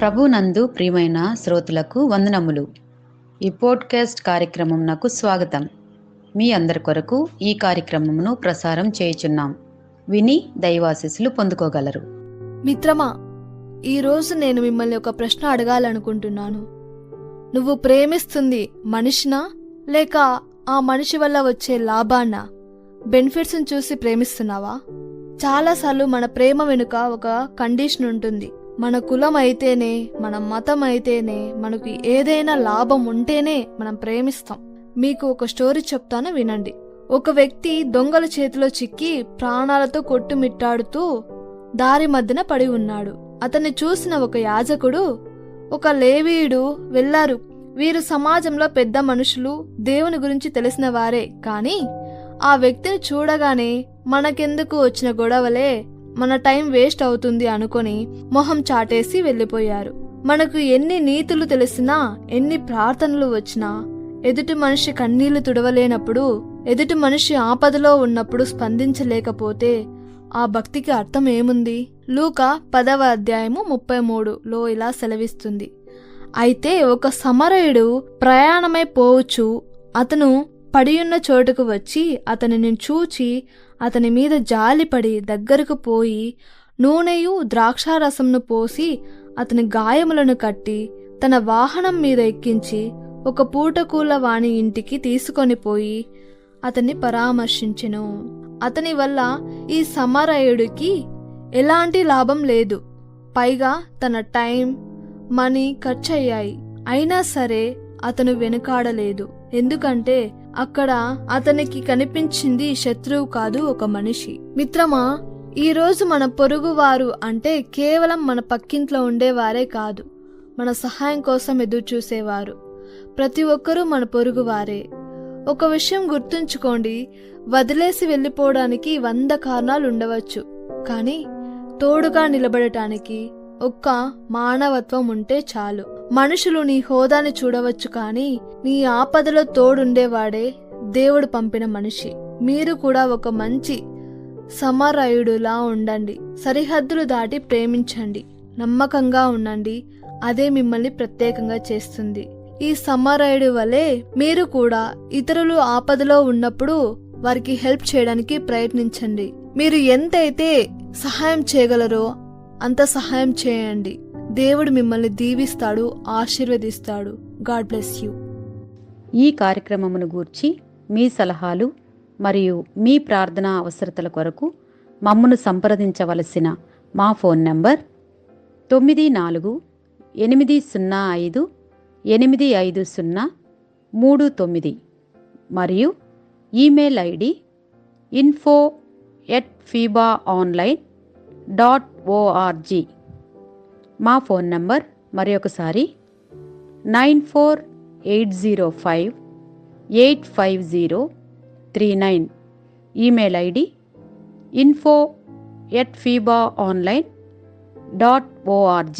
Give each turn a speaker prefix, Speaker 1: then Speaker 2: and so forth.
Speaker 1: ప్రభునందు ప్రియమైన శ్రోతలకు వందనములు. ఈ పోడ్కాస్ట్ కార్యక్రమం నాకు స్వాగతం. మీ అందరి కొరకు ఈ కార్యక్రమమును ప్రసారం చేయుచున్నాం. విని దైవాశీస్సులు పొందుకోగలరు.
Speaker 2: మిత్రమా, ఈరోజు నేను మిమ్మల్ని ఒక ప్రశ్న అడగాలనుకుంటున్నాను. నువ్వు ప్రేమిస్తుంది మనిషినా లేక ఆ మనిషి వల్ల వచ్చే లాభాన్నా, బెనిఫిట్స్ని చూసి ప్రేమిస్తున్నావా? చాలాసార్లు మన ప్రేమ వెనుక ఒక కండిషన్ ఉంటుంది. మన కులం అయితేనే, మన మతం అయితేనే, మనకు ఏదైనా లాభం ఉంటేనే మనం ప్రేమిస్తాం. మీకు ఒక స్టోరీ చెప్తాను, వినండి. ఒక వ్యక్తి దొంగల చేతిలో చిక్కి ప్రాణాలతో కొట్టుమిట్టాడుతూ దారి మధ్యన పడి ఉన్నాడు. అతన్ని చూసిన ఒక యాజకుడు, ఒక లేవీయుడు వెళ్లారు. వీరు సమాజంలో పెద్ద మనుషులు, దేవుని గురించి తెలిసిన వారే. కానీ ఆ వ్యక్తిని చూడగానే మనకెందుకు వచ్చిన గొడవలే, మన టైం వేస్ట్ అవుతుంది అనుకొని మొహం చాటేసి వెళ్లిపోయారు. మనకు ఎన్ని నీతులు తెలిసినా, ఎన్ని ప్రార్థనలు వచ్చినా, ఎదుటి మనిషి కన్నీళ్లు తుడవలేనప్పుడు, ఎదుటి మనిషి ఆపదలో ఉన్నప్పుడు స్పందించలేకపోతే ఆ భక్తికి అర్థం ఏముంది? లూకా 10వ అధ్యాయము 33లో ఇలా సెలవిస్తుంది. అయితే ఒక సమరయుడు ప్రయాణమై పోవచ్చు. అతను పడియున్న చోటుకు వచ్చి అతనిని చూచి అతని మీద జాలిపడి దగ్గరకు పోయి నూనెయు ద్రాక్షారసంను పోసి అతని గాయములను కట్టి తన వాహనం మీద ఎక్కించి ఒక పూటకూల వాని ఇంటికి తీసుకొని పోయి అతన్ని పరామర్శించెను. అతని వల్ల ఈ సమరయుడికి ఎలాంటి లాభం లేదు. పైగా తన టైం, మనీ ఖర్చయ్యాయి. అయినా సరే అతను వెనుకాడలేదు. ఎందుకంటే అక్కడ అతనికి కనిపించింది శత్రువు కాదు, ఒక మనిషి. మిత్రమా, ఈరోజు మన పొరుగువారు అంటే కేవలం మన పక్కింట్లో ఉండేవారే కాదు, మన సహాయం కోసం ఎదురు చూసేవారు. ప్రతి ఒక్కరూ మన పొరుగువారే. ఒక విషయం గుర్తుంచుకోండి, వదిలేసి వెళ్ళిపోవడానికి 100 కారణాలు ఉండవచ్చు, కానీ తోడుగా నిలబడటానికి ఒక్క మానవత్వం ఉంటే చాలు. మనుషులు నీ హోదాని చూడవచ్చు, కానీ నీ ఆపదలో తోడుండేవాడే దేవుడు పంపిన మనిషి. మీరు కూడా ఒక మంచి సమరయుడులా ఉండండి. సరిహద్దులు దాటి ప్రేమించండి, నమ్మకంగా ఉండండి. అదే మిమ్మల్ని ప్రత్యేకంగా చేస్తుంది. ఈ సమరయుడు వలె మీరు కూడా ఇతరులు ఆపదలో ఉన్నప్పుడు వారికి హెల్ప్ చేయడానికి ప్రయత్నించండి. మీరు ఎంతైతే సహాయం చేయగలరో అంత సహాయం చేయండి. దేవుడు మిమ్మల్ని దీవిస్తాడు, ఆశీర్వదిస్తాడు. God bless you.
Speaker 1: ఈ కార్యక్రమమును గూర్చి మీ సలహాలు మరియు మీ ప్రార్థనా అవసరతల కొరకు మమ్మను సంప్రదించవలసిన మా ఫోన్ నంబర్ 9448508503 మరియు ఈమెయిల్ ఐడి info@fibaonline.org. మా ఫోన్ నంబర్ మరొకసారి 9480585039. Email ID info@fibaonline.org.